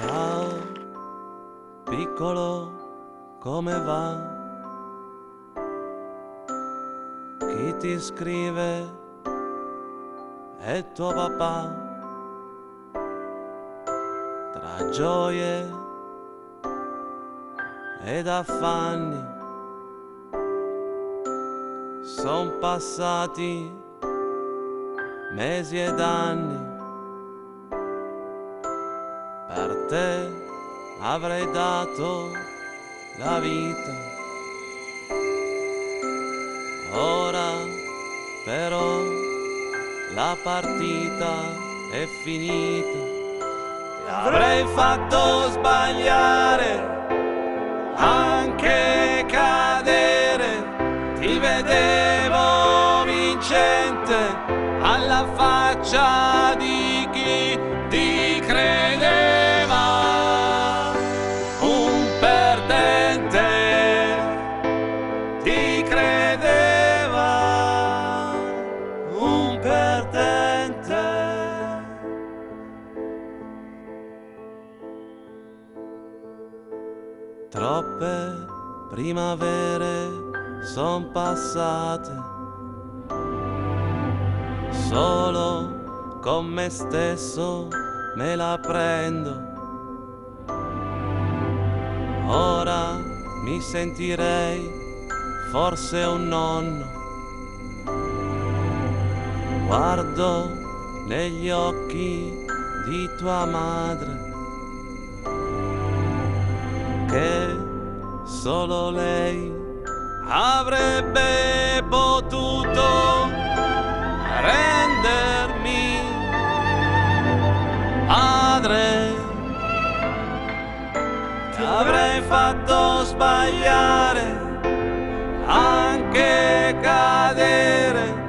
Ciao, piccolo, come va? Chi ti scrive è tuo papà. Tra gioie ed affanni son passati mesi ed anni. Per te avrei dato la vita. Ora però la partita è finita. Ti avrei fatto sbagliare, anche cadere. Ti vedevo vincente alla faccia di chi ti credeva un perdente. Ti credeva un perdente. Troppe primavere son passate, solo con me stesso me la prendo. Ora mi sentirei forse un nonno. Guardo negli occhi di tua madre, che solo lei avrebbe potuto rendermi padre. Ti avrei fatto sbagliare, anche cadere.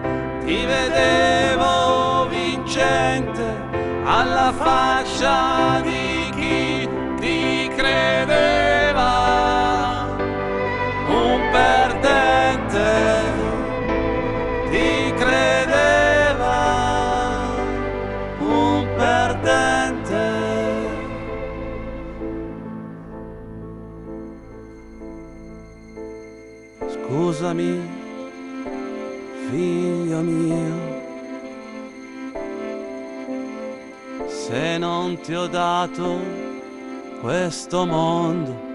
Ti vedevo vincente alla faccia di chi ti credeva un perdente. Ti credeva un perdente. Scusami, figlio mio, se non ti ho dato questo mondo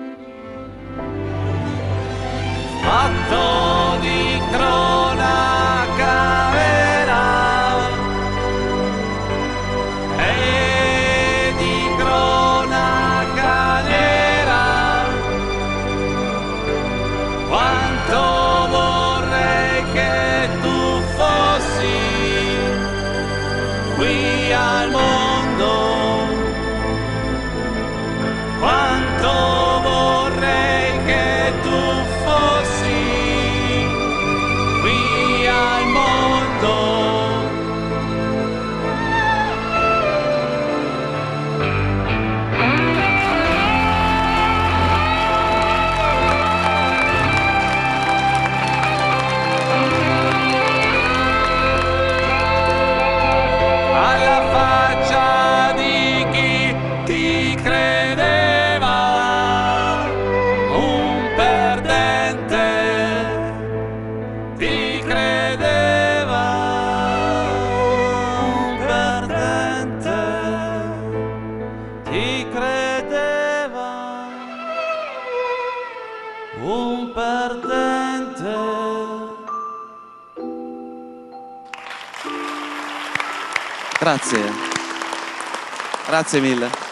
fatto di cronaca vera e di cronaca nera. Quanto vorrei che tu fossi qui al mondo. Quanto vorrei che tu fossi qui al mondo. Alla faccia di chi ti credeva un perdente. Ti credeva un perdente. Ti credeva un perdente. Grazie. Grazie mille.